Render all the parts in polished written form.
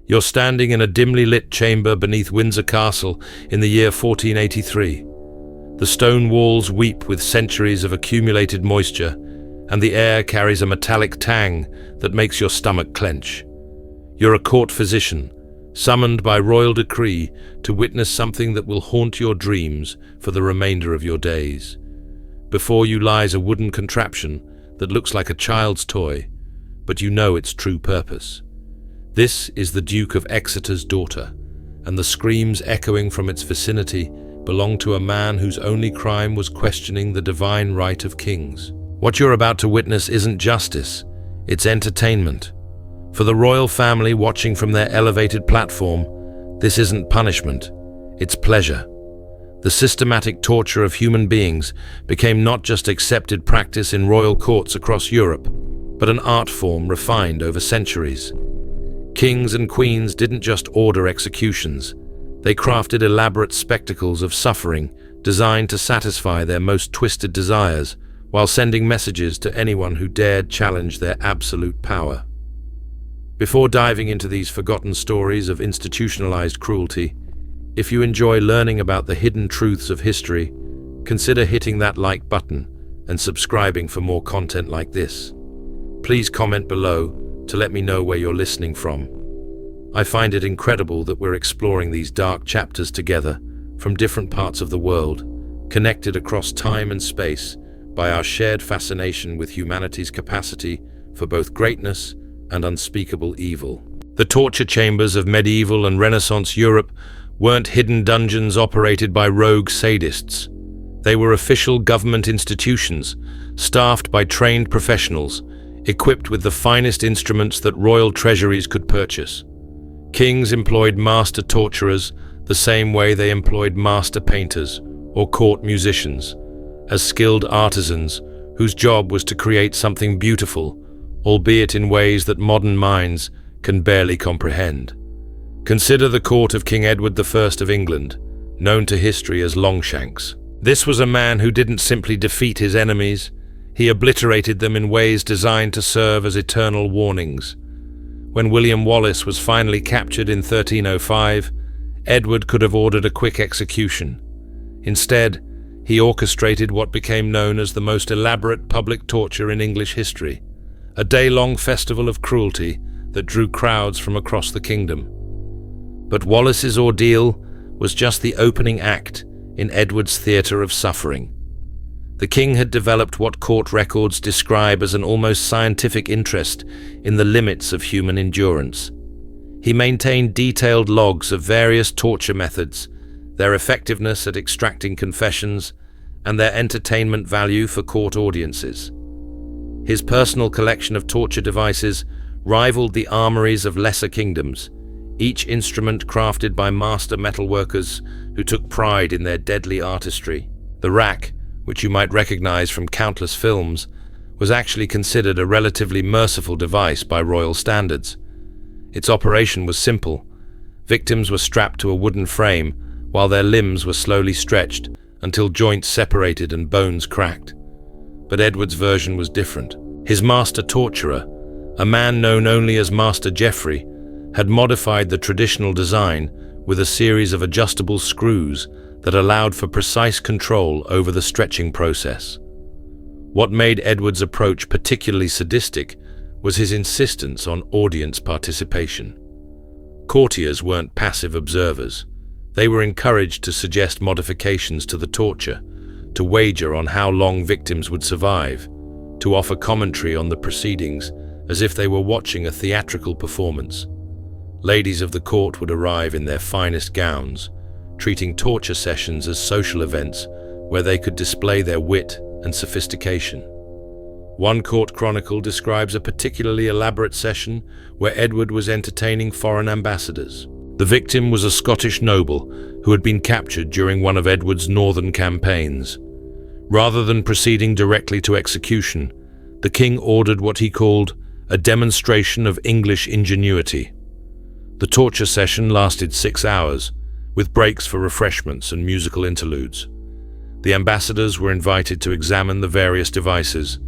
You're standing in a dimly lit chamber beneath Windsor Castle in the year 1483. The stone walls weep with centuries of accumulated moisture, and the air carries a metallic tang that makes your stomach clench. You're a court physician, summoned by royal decree to witness something that will haunt your dreams for the remainder of your days. Before you lies a wooden contraption that looks like a child's toy, but you know its true purpose. This is the Duke of Exeter's daughter, and the screams echoing from its vicinity belong to a man whose only crime was questioning the divine right of kings. What you're about to witness isn't justice, it's entertainment. For the royal family watching from their elevated platform, this isn't punishment, it's pleasure. The systematic torture of human beings became not just accepted practice in royal courts across Europe, but an art form refined over centuries. Kings and queens didn't just order executions. They crafted elaborate spectacles of suffering designed to satisfy their most twisted desires while sending messages to anyone who dared challenge their absolute power. Before diving into these forgotten stories of institutionalized cruelty, if you enjoy learning about the hidden truths of history, consider hitting that like button and subscribing for more content like this. Please comment below to let me know where you're listening from. I find it incredible that we're exploring these dark chapters together from different parts of the world, connected across time and space by our shared fascination with humanity's capacity for both greatness and unspeakable evil. The torture chambers of medieval and Renaissance Europe weren't hidden dungeons operated by rogue sadists. They were official government institutions, staffed by trained professionals, equipped with the finest instruments that royal treasuries could purchase. Kings employed master torturers the same way they employed master painters or court musicians, as skilled artisans whose job was to create something beautiful, albeit in ways that modern minds can barely comprehend. Consider the court of King Edward I of England, known to history as Longshanks. This was a man who didn't simply defeat his enemies, he obliterated them in ways designed to serve as eternal warnings. When William Wallace was finally captured in 1305, Edward could have ordered a quick execution. Instead, he orchestrated what became known as the most elaborate public torture in English history, a day-long festival of cruelty that drew crowds from across the kingdom. But Wallace's ordeal was just the opening act in Edward's theatre of suffering. The king had developed what court records describe as an almost scientific interest in the limits of human endurance. He maintained detailed logs of various torture methods, their effectiveness at extracting confessions, and their entertainment value for court audiences. His personal collection of torture devices rivaled the armories of lesser kingdoms, each instrument crafted by master metalworkers who took pride in their deadly artistry. The rack, which you might recognize from countless films, was actually considered a relatively merciful device by royal standards. Its operation was simple. Victims were strapped to a wooden frame while their limbs were slowly stretched until joints separated and bones cracked. But Edward's version was different. His master torturer, a man known only as Master Geoffrey, had modified the traditional design with a series of adjustable screws that allowed for precise control over the stretching process. What made Edward's approach particularly sadistic was his insistence on audience participation. Courtiers weren't passive observers. They were encouraged to suggest modifications to the torture, to wager on how long victims would survive, to offer commentary on the proceedings as if they were watching a theatrical performance. Ladies of the court would arrive in their finest gowns, treating torture sessions as social events where they could display their wit and sophistication. One court chronicle describes a particularly elaborate session where Edward was entertaining foreign ambassadors. The victim was a Scottish noble who had been captured during one of Edward's northern campaigns. Rather than proceeding directly to execution, the king ordered what he called a demonstration of English ingenuity. The torture session lasted 6 hours, with breaks for refreshments and musical interludes. The ambassadors were invited to examine the various devices,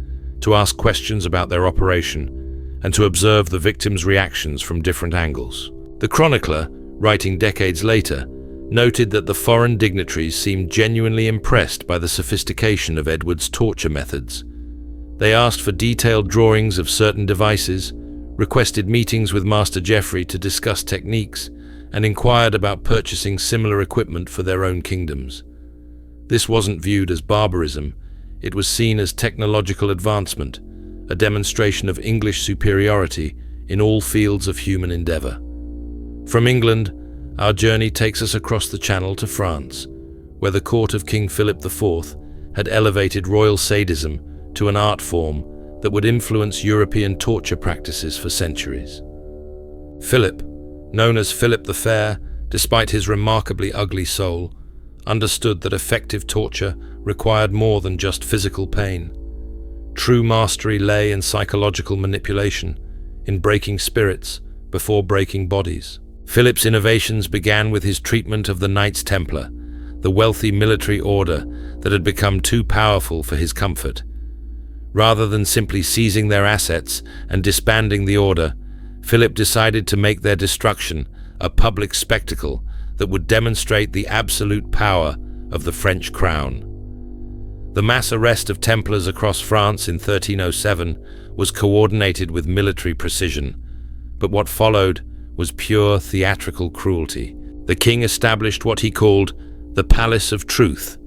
to ask questions about their operation, and to observe the victims' reactions from different angles. The chronicler, writing decades later, noted that the foreign dignitaries seemed genuinely impressed by the sophistication of Edward's torture methods. They asked for detailed drawings of certain devices, requested meetings with Master Geoffrey to discuss techniques, and inquired about purchasing similar equipment for their own kingdoms. This wasn't viewed as barbarism, it was seen as technological advancement, a demonstration of English superiority in all fields of human endeavour. From England, our journey takes us across the Channel to France, where the court of King Philip IV had elevated royal sadism to an art form that would influence European torture practices for centuries. Philip, known as Philip the Fair, despite his remarkably ugly soul, understood that effective torture required more than just physical pain. True mastery lay in psychological manipulation, in breaking spirits before breaking bodies. Philip's innovations began with his treatment of the Knights Templar, the wealthy military order that had become too powerful for his comfort. Rather than simply seizing their assets and disbanding the order, Philip decided to make their destruction a public spectacle that would demonstrate the absolute power of the French crown. The mass arrest of Templars across France in 1307 was coordinated with military precision, but what followed was pure theatrical cruelty. The king established what he called the Palace of Truth,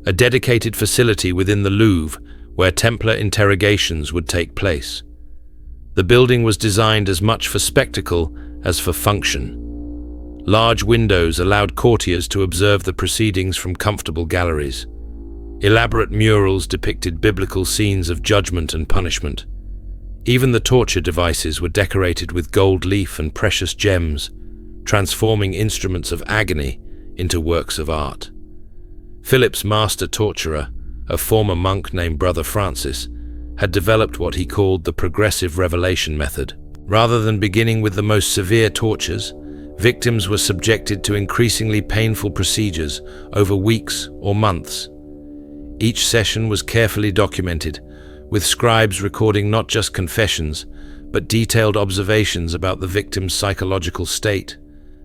a dedicated facility within the Louvre where Templar interrogations would take place. The building was designed as much for spectacle as for function. Large windows allowed courtiers to observe the proceedings from comfortable galleries. Elaborate murals depicted biblical scenes of judgment and punishment. Even the torture devices were decorated with gold leaf and precious gems, transforming instruments of agony into works of art. Philip's master torturer, a former monk named Brother Francis, had developed what he called the progressive revelation method. Rather than beginning with the most severe tortures, victims were subjected to increasingly painful procedures over weeks or months. Each session was carefully documented, with scribes recording not just confessions, but detailed observations about the victim's psychological state,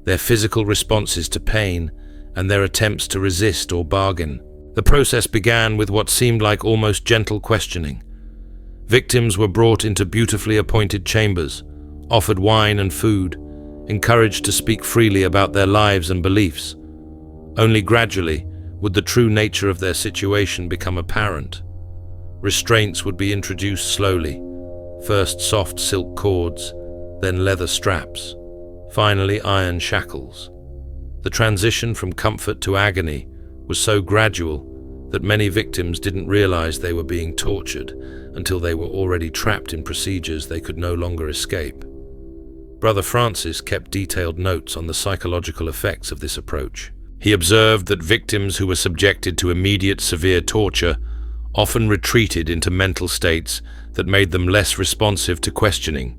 their physical responses to pain, and their attempts to resist or bargain. The process began with what seemed like almost gentle questioning. Victims were brought into beautifully appointed chambers, offered wine and food, encouraged to speak freely about their lives and beliefs. Only gradually would the true nature of their situation become apparent. Restraints would be introduced slowly, first soft silk cords, then leather straps, finally iron shackles. The transition from comfort to agony was so gradual that many victims didn't realize they were being tortured until they were already trapped in procedures they could no longer escape. Brother Francis kept detailed notes on the psychological effects of this approach. He observed that victims who were subjected to immediate severe torture often retreated into mental states that made them less responsive to questioning.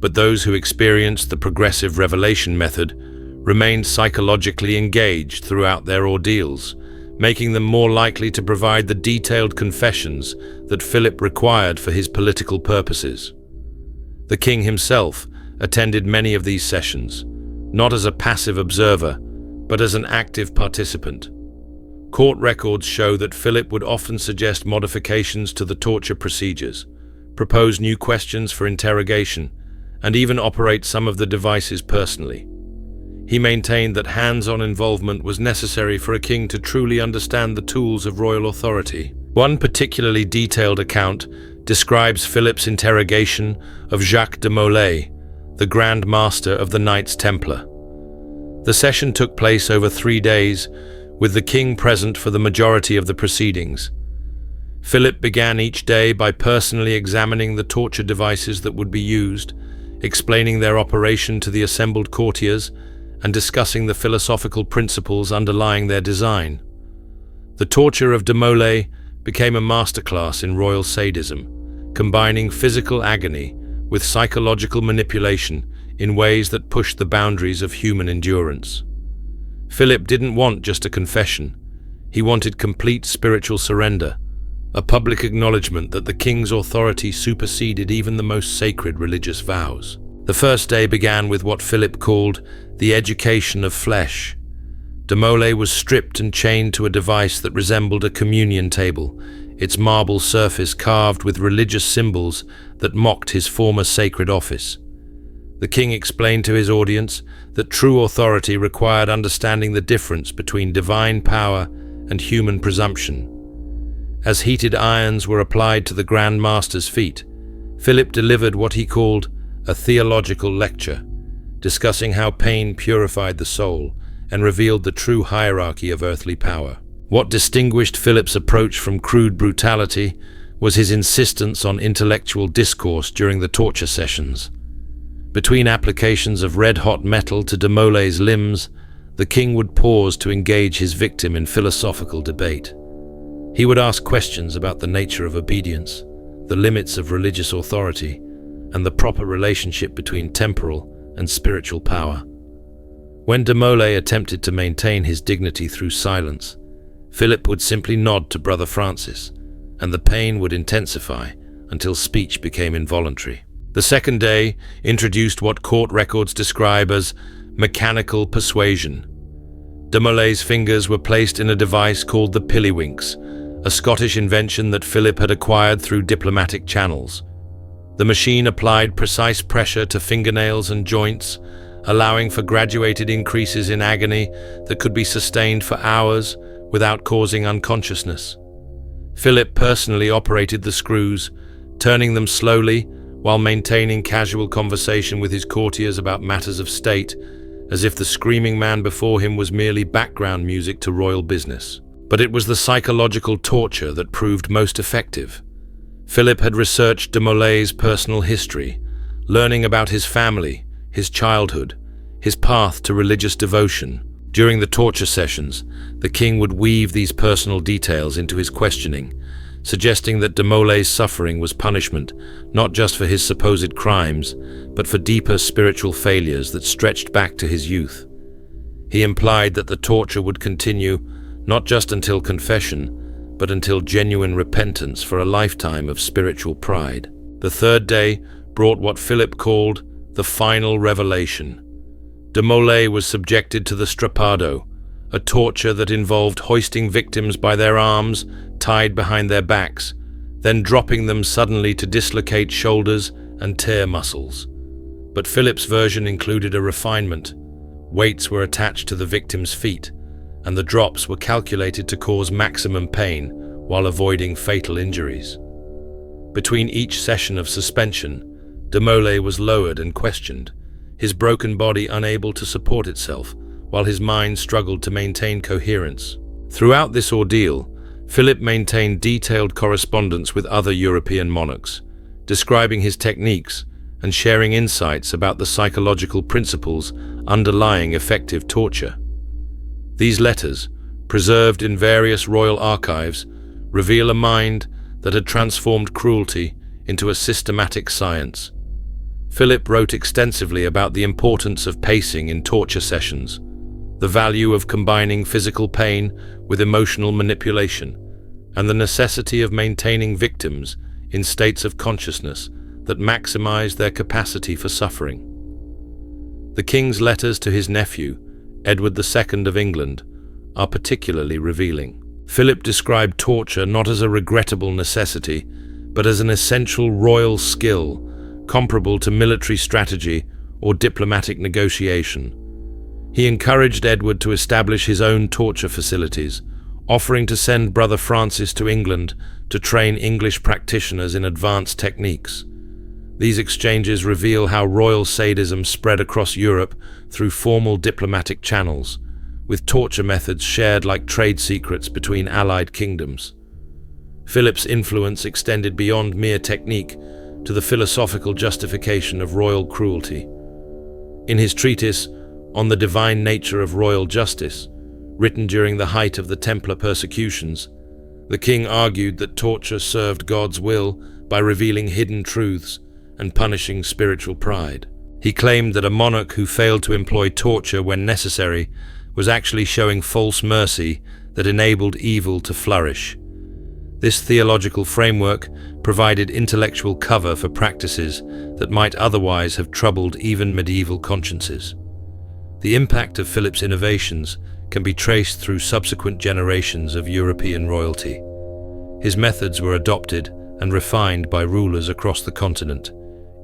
But those who experienced the progressive revelation method remained psychologically engaged throughout their ordeals, making them more likely to provide the detailed confessions that Philip required for his political purposes. The king himself attended many of these sessions, not as a passive observer, but as an active participant. Court records show that Philip would often suggest modifications to the torture procedures, propose new questions for interrogation, and even operate some of the devices personally. He maintained that hands-on involvement was necessary for a king to truly understand the tools of royal authority. One particularly detailed account describes Philip's interrogation of Jacques de Molay, the Grand Master of the Knights Templar. The session took place over 3 days, with the king present for the majority of the proceedings. Philip began each day by personally examining the torture devices that would be used, explaining their operation to the assembled courtiers, and discussing the philosophical principles underlying their design. The torture of de Molay became a masterclass in royal sadism, combining physical agony with psychological manipulation in ways that pushed the boundaries of human endurance. Philip didn't want just a confession. He wanted complete spiritual surrender, a public acknowledgement that the king's authority superseded even the most sacred religious vows. The first day began with what Philip called the education of flesh. De Molay was stripped and chained to a device that resembled a communion table, its marble surface carved with religious symbols that mocked his former sacred office. The king explained to his audience that true authority required understanding the difference between divine power and human presumption. As heated irons were applied to the Grand Master's feet, Philip delivered what he called a theological lecture, discussing how pain purified the soul and revealed the true hierarchy of earthly power. What distinguished Philip's approach from crude brutality was his insistence on intellectual discourse during the torture sessions. Between applications of red-hot metal to de Molay's limbs, the king would pause to engage his victim in philosophical debate. He would ask questions about the nature of obedience, the limits of religious authority, and the proper relationship between temporal and spiritual power. When de Molay attempted to maintain his dignity through silence, Philip would simply nod to Brother Francis, and the pain would intensify until speech became involuntary. The second day introduced what court records describe as mechanical persuasion. De Molay's fingers were placed in a device called the pillywinks, a Scottish invention that Philip had acquired through diplomatic channels. The machine applied precise pressure to fingernails and joints, allowing for graduated increases in agony that could be sustained for hours without causing unconsciousness. Philip personally operated the screws, turning them slowly while maintaining casual conversation with his courtiers about matters of state, as if the screaming man before him was merely background music to royal business. But it was the psychological torture that proved most effective. Philip had researched de Molay's personal history, learning about his family, his childhood, his path to religious devotion. During the torture sessions, the king would weave these personal details into his questioning, suggesting that de Molay's suffering was punishment not just for his supposed crimes, but for deeper spiritual failures that stretched back to his youth. He implied that the torture would continue not just until confession, but until genuine repentance for a lifetime of spiritual pride. The third day brought what Philip called the final revelation. De Molay was subjected to the strappado, a torture that involved hoisting victims by their arms, tied behind their backs, then dropping them suddenly to dislocate shoulders and tear muscles. But Philip's version included a refinement. Weights were attached to the victim's feet, and the drops were calculated to cause maximum pain while avoiding fatal injuries. Between each session of suspension, de Molay was lowered and questioned, his broken body unable to support itself, while his mind struggled to maintain coherence. Throughout this ordeal, Philip maintained detailed correspondence with other European monarchs, describing his techniques and sharing insights about the psychological principles underlying effective torture. These letters, preserved in various royal archives, reveal a mind that had transformed cruelty into a systematic science. Philip wrote extensively about the importance of pacing in torture sessions, the value of combining physical pain with emotional manipulation, and the necessity of maintaining victims in states of consciousness that maximize their capacity for suffering. The king's letters to his nephew, Edward II of England, are particularly revealing. Philip described torture not as a regrettable necessity, but as an essential royal skill, comparable to military strategy or diplomatic negotiation. He encouraged Edward to establish his own torture facilities, offering to send Brother Francis to England to train English practitioners in advanced techniques. These exchanges reveal how royal sadism spread across Europe through formal diplomatic channels, with torture methods shared like trade secrets between allied kingdoms. Philip's influence extended beyond mere technique to the philosophical justification of royal cruelty. In his treatise On the Divine Nature of Royal Justice, written during the height of the Templar persecutions, the king argued that torture served God's will by revealing hidden truths and punishing spiritual pride. He claimed that a monarch who failed to employ torture when necessary was actually showing false mercy that enabled evil to flourish. This theological framework provided intellectual cover for practices that might otherwise have troubled even medieval consciences. The impact of Philip's innovations can be traced through subsequent generations of European royalty. His methods were adopted and refined by rulers across the continent,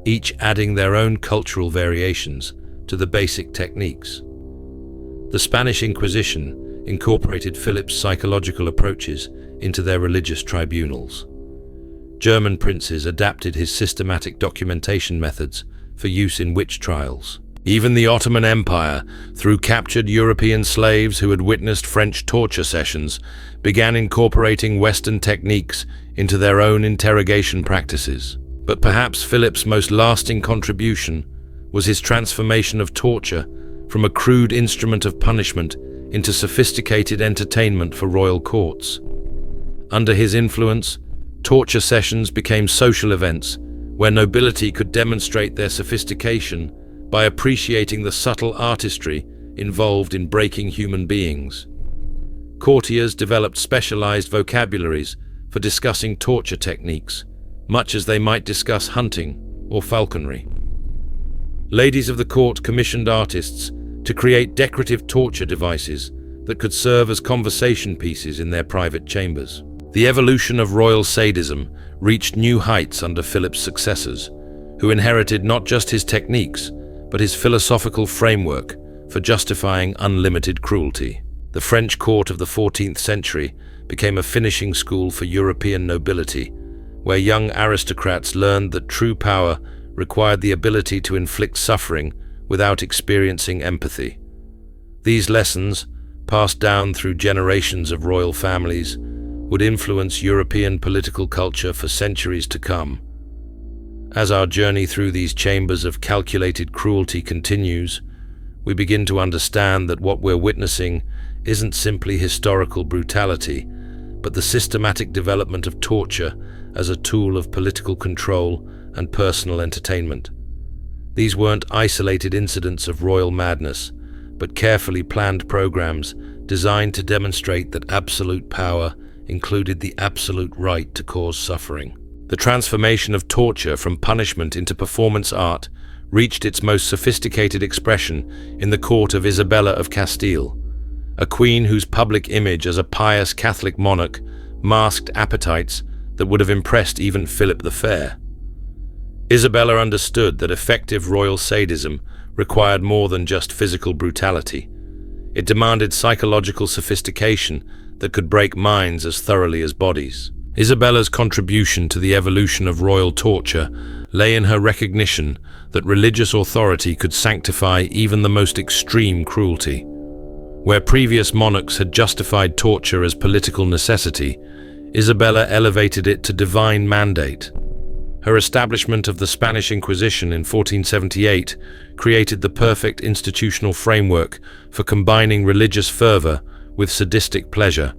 each adding their own cultural variations to the basic techniques. The Spanish Inquisition incorporated Philip's psychological approaches into their religious tribunals. German princes adapted his systematic documentation methods for use in witch trials. Even the Ottoman Empire, through captured European slaves who had witnessed French torture sessions, began incorporating Western techniques into their own interrogation practices. But perhaps Philip's most lasting contribution was his transformation of torture from a crude instrument of punishment into sophisticated entertainment for royal courts. Under his influence, torture sessions became social events where nobility could demonstrate their sophistication by appreciating the subtle artistry involved in breaking human beings. Courtiers developed specialized vocabularies for discussing torture techniques, much as they might discuss hunting or falconry. Ladies of the court commissioned artists to create decorative torture devices that could serve as conversation pieces in their private chambers. The evolution of royal sadism reached new heights under Philip's successors, who inherited not just his techniques, but his philosophical framework for justifying unlimited cruelty. The French court of the 14th century became a finishing school for European nobility, where young aristocrats learned that true power required the ability to inflict suffering without experiencing empathy. These lessons, passed down through generations of royal families, would influence European political culture for centuries to come. As our journey through these chambers of calculated cruelty continues, we begin to understand that what we're witnessing isn't simply historical brutality, but the systematic development of torture as a tool of political control and personal entertainment. These weren't isolated incidents of royal madness, but carefully planned programs designed to demonstrate that absolute power included the absolute right to cause suffering. The transformation of torture from punishment into performance art reached its most sophisticated expression in the court of Isabella of Castile, a queen whose public image as a pious Catholic monarch masked appetites that would have impressed even Philip the Fair. Isabella understood that effective royal sadism required more than just physical brutality. It demanded psychological sophistication that could break minds as thoroughly as bodies. Isabella's contribution to the evolution of royal torture lay in her recognition that religious authority could sanctify even the most extreme cruelty. Where previous monarchs had justified torture as political necessity, Isabella elevated it to divine mandate. Her establishment of the Spanish Inquisition in 1478 created the perfect institutional framework for combining religious fervor with sadistic pleasure,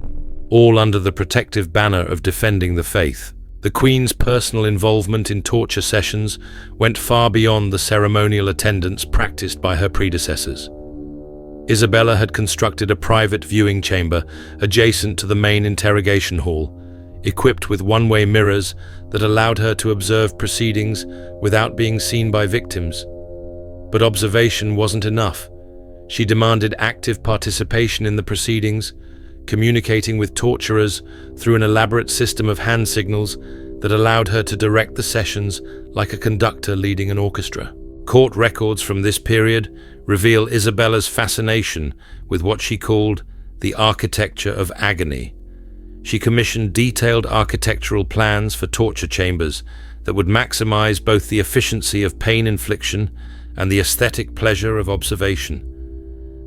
all under the protective banner of defending the faith. The Queen's personal involvement in torture sessions went far beyond the ceremonial attendance practiced by her predecessors. Isabella had constructed a private viewing chamber adjacent to the main interrogation hall, equipped with one-way mirrors that allowed her to observe proceedings without being seen by victims. But observation wasn't enough. She demanded active participation in the proceedings, communicating with torturers through an elaborate system of hand signals that allowed her to direct the sessions like a conductor leading an orchestra. Court records from this period reveal Isabella's fascination with what she called the architecture of agony. She commissioned detailed architectural plans for torture chambers that would maximize both the efficiency of pain infliction and the aesthetic pleasure of observation.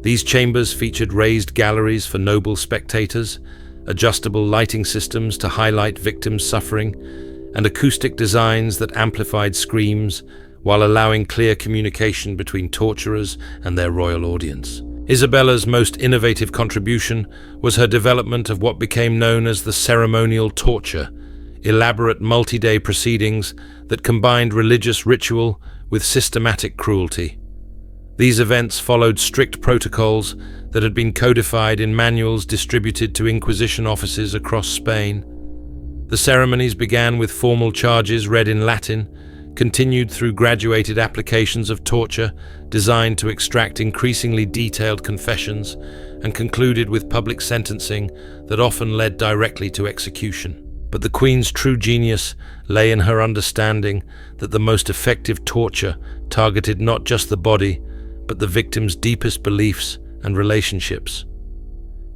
These chambers featured raised galleries for noble spectators, adjustable lighting systems to highlight victims' suffering, and acoustic designs that amplified screams while allowing clear communication between torturers and their royal audience. Isabella's most innovative contribution was her development of what became known as the ceremonial torture, elaborate multi-day proceedings that combined religious ritual with systematic cruelty. These events followed strict protocols that had been codified in manuals distributed to Inquisition offices across Spain. The ceremonies began with formal charges read in Latin, continued through graduated applications of torture designed to extract increasingly detailed confessions, and concluded with public sentencing that often led directly to execution. But the Queen's true genius lay in her understanding that the most effective torture targeted not just the body, but the victim's deepest beliefs and relationships.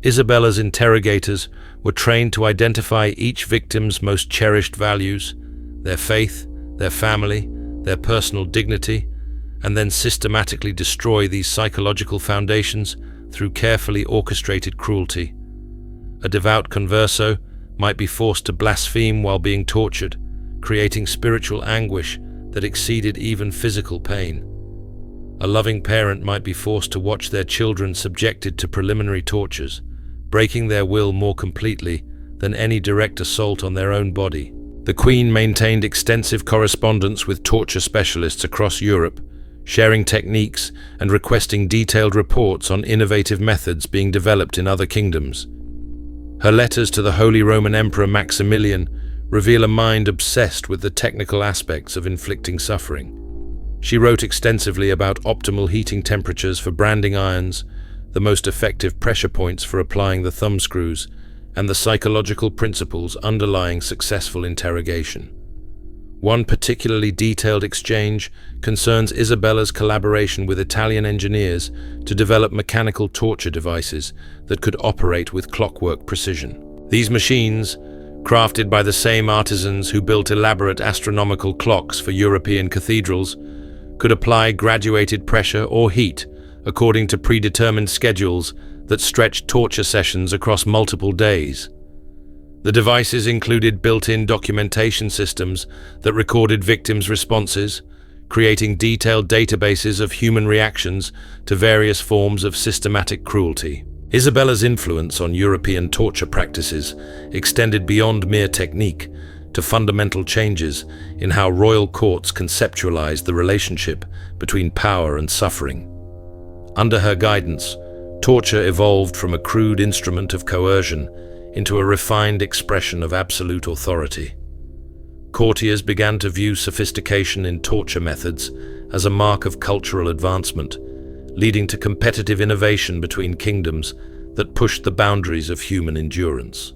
Isabella's interrogators were trained to identify each victim's most cherished values, their faith, their family, their personal dignity, and then systematically destroy these psychological foundations through carefully orchestrated cruelty. A devout converso might be forced to blaspheme while being tortured, creating spiritual anguish that exceeded even physical pain. A loving parent might be forced to watch their children subjected to preliminary tortures, breaking their will more completely than any direct assault on their own body. The Queen maintained extensive correspondence with torture specialists across Europe, sharing techniques and requesting detailed reports on innovative methods being developed in other kingdoms. Her letters to the Holy Roman Emperor Maximilian reveal a mind obsessed with the technical aspects of inflicting suffering. She wrote extensively about optimal heating temperatures for branding irons, the most effective pressure points for applying the thumbscrews, and the psychological principles underlying successful interrogation. One particularly detailed exchange concerns Isabella's collaboration with Italian engineers to develop mechanical torture devices that could operate with clockwork precision. These machines, crafted by the same artisans who built elaborate astronomical clocks for European cathedrals, could apply graduated pressure or heat according to predetermined schedules that stretched torture sessions across multiple days. The devices included built-in documentation systems that recorded victims' responses, creating detailed databases of human reactions to various forms of systematic cruelty. Isabella's influence on European torture practices extended beyond mere technique to fundamental changes in how royal courts conceptualized the relationship between power and suffering. Under her guidance, torture evolved from a crude instrument of coercion into a refined expression of absolute authority. Courtiers began to view sophistication in torture methods as a mark of cultural advancement, leading to competitive innovation between kingdoms that pushed the boundaries of human endurance.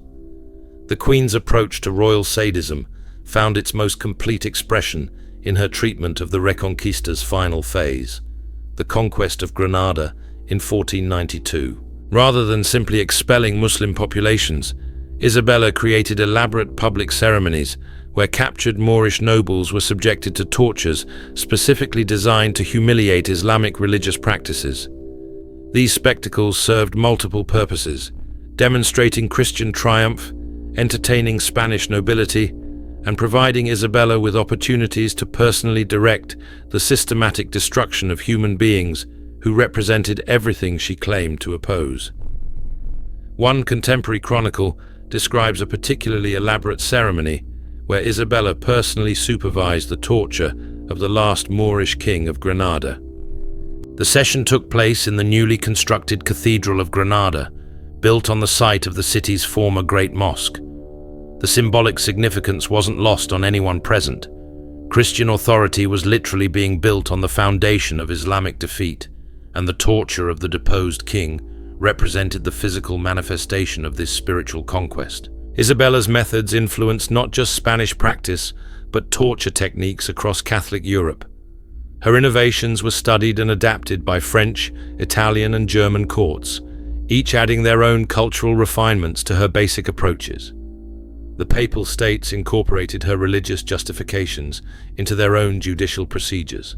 The Queen's approach to royal sadism found its most complete expression in her treatment of the Reconquista's final phase, the conquest of Granada in 1492. Rather than simply expelling Muslim populations, Isabella created elaborate public ceremonies where captured Moorish nobles were subjected to tortures specifically designed to humiliate Islamic religious practices. These spectacles served multiple purposes, demonstrating Christian triumph, entertaining Spanish nobility, and providing Isabella with opportunities to personally direct the systematic destruction of human beings who represented everything she claimed to oppose. One contemporary chronicle describes a particularly elaborate ceremony where Isabella personally supervised the torture of the last Moorish king of Granada. The session took place in the newly constructed Cathedral of Granada, built on the site of the city's former Great Mosque. The symbolic significance wasn't lost on anyone present. Christian authority was literally being built on the foundation of Islamic defeat, and the torture of the deposed king represented the physical manifestation of this spiritual conquest. Isabella's methods influenced not just Spanish practice, but torture techniques across Catholic Europe. Her innovations were studied and adapted by French, Italian, and German courts, each adding their own cultural refinements to her basic approaches. The Papal States incorporated her religious justifications into their own judicial procedures.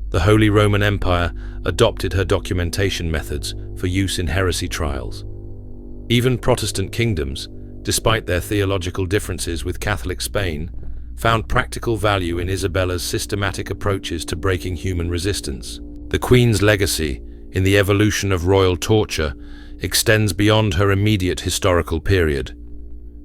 The Holy Roman Empire adopted her documentation methods for use in heresy trials. Even Protestant kingdoms, despite their theological differences with Catholic Spain, found practical value in Isabella's systematic approaches to breaking human resistance. The Queen's legacy in the evolution of royal torture extends beyond her immediate historical period.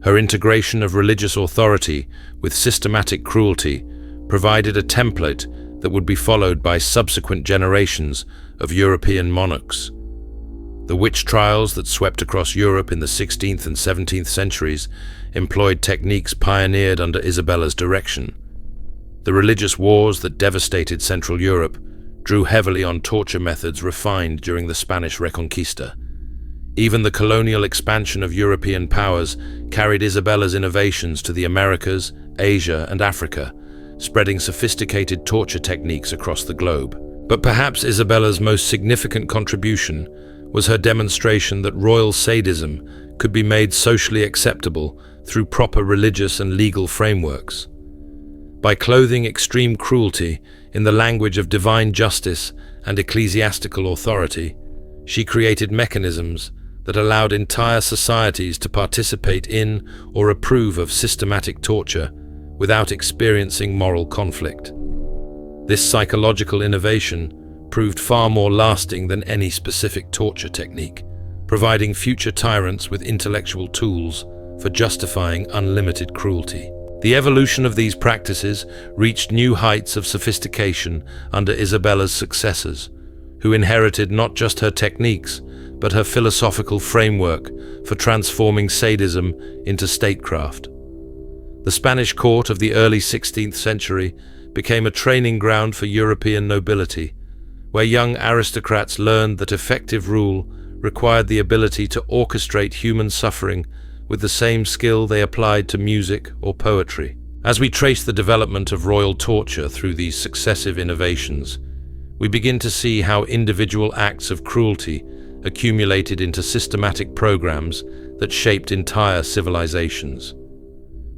Her integration of religious authority with systematic cruelty provided a template that would be followed by subsequent generations of European monarchs. The witch trials that swept across Europe in the 16th and 17th centuries employed techniques pioneered under Isabella's direction. The religious wars that devastated Central Europe drew heavily on torture methods refined during the Spanish Reconquista. Even the colonial expansion of European powers carried Isabella's innovations to the Americas, Asia, and Africa, spreading sophisticated torture techniques across the globe. But perhaps Isabella's most significant contribution was her demonstration that royal sadism could be made socially acceptable through proper religious and legal frameworks. By clothing extreme cruelty in the language of divine justice and ecclesiastical authority, she created mechanisms that allowed entire societies to participate in or approve of systematic torture without experiencing moral conflict. This psychological innovation proved far more lasting than any specific torture technique, providing future tyrants with intellectual tools for justifying unlimited cruelty. The evolution of these practices reached new heights of sophistication under Isabella's successors, who inherited not just her techniques, but her philosophical framework for transforming sadism into statecraft. The Spanish court of the early 16th century became a training ground for European nobility, where young aristocrats learned that effective rule required the ability to orchestrate human suffering with the same skill they applied to music or poetry. As we trace the development of royal torture through these successive innovations, we begin to see how individual acts of cruelty accumulated into systematic programs that shaped entire civilizations.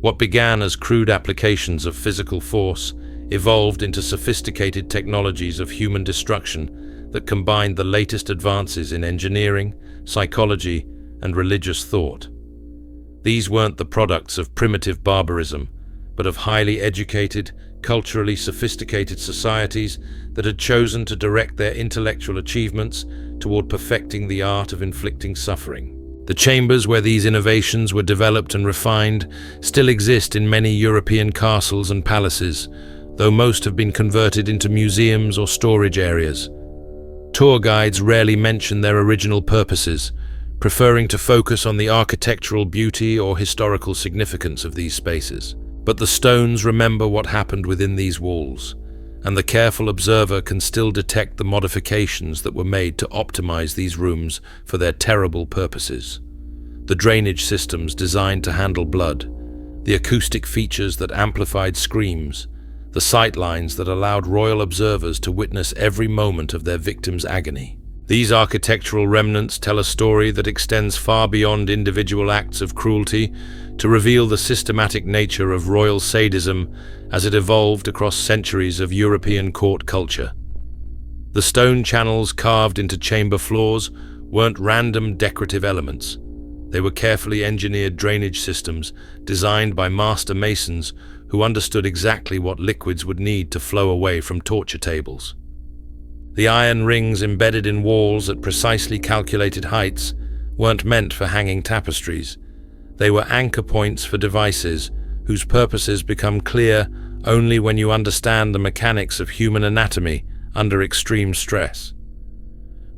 What began as crude applications of physical force evolved into sophisticated technologies of human destruction that combined the latest advances in engineering, psychology, and religious thought. These weren't the products of primitive barbarism, but of highly educated, culturally sophisticated societies that had chosen to direct their intellectual achievements toward perfecting the art of inflicting suffering. The chambers where these innovations were developed and refined still exist in many European castles and palaces, though most have been converted into museums or storage areas. Tour guides rarely mention their original purposes, preferring to focus on the architectural beauty or historical significance of these spaces. But the stones remember what happened within these walls, and the careful observer can still detect the modifications that were made to optimize these rooms for their terrible purposes. The drainage systems designed to handle blood, the acoustic features that amplified screams, the sight lines that allowed royal observers to witness every moment of their victim's agony. These architectural remnants tell a story that extends far beyond individual acts of cruelty to reveal the systematic nature of royal sadism as it evolved across centuries of European court culture. The stone channels carved into chamber floors weren't random decorative elements. They were carefully engineered drainage systems designed by master masons who understood exactly what liquids would need to flow away from torture tables. The iron rings embedded in walls at precisely calculated heights weren't meant for hanging tapestries. They were anchor points for devices whose purposes become clear only when you understand the mechanics of human anatomy under extreme stress.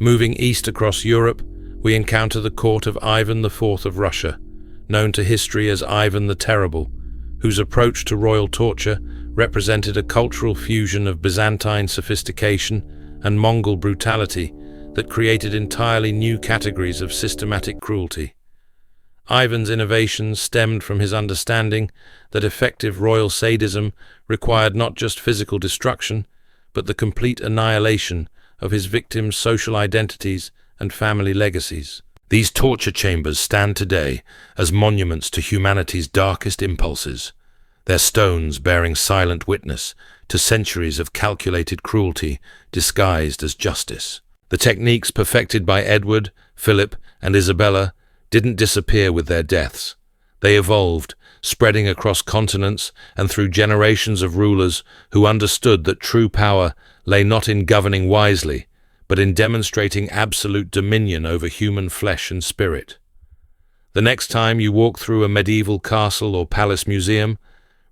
Moving east across Europe, we encounter the court of Ivan IV of Russia, known to history as Ivan the Terrible, whose approach to royal torture represented a cultural fusion of Byzantine sophistication and Mongol brutality that created entirely new categories of systematic cruelty. Ivan's innovations stemmed from his understanding that effective royal sadism required not just physical destruction, but the complete annihilation of his victims' social identities and family legacies. These torture chambers stand today as monuments to humanity's darkest impulses, their stones bearing silent witness to centuries of calculated cruelty disguised as justice. The techniques perfected by Edward, Philip, and Isabella didn't disappear with their deaths. They evolved, spreading across continents and through generations of rulers who understood that true power lay not in governing wisely, but in demonstrating absolute dominion over human flesh and spirit. The next time you walk through a medieval castle or palace museum,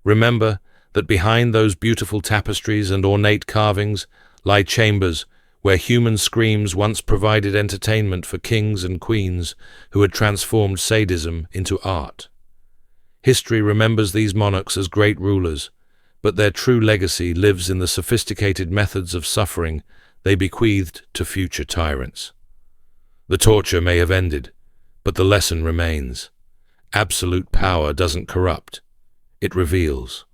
remember that behind those beautiful tapestries and ornate carvings lie chambers where human screams once provided entertainment for kings and queens who had transformed sadism into art. History remembers these monarchs as great rulers, but their true legacy lives in the sophisticated methods of suffering they bequeathed to future tyrants. The torture may have ended, but the lesson remains. Absolute power doesn't corrupt, it reveals.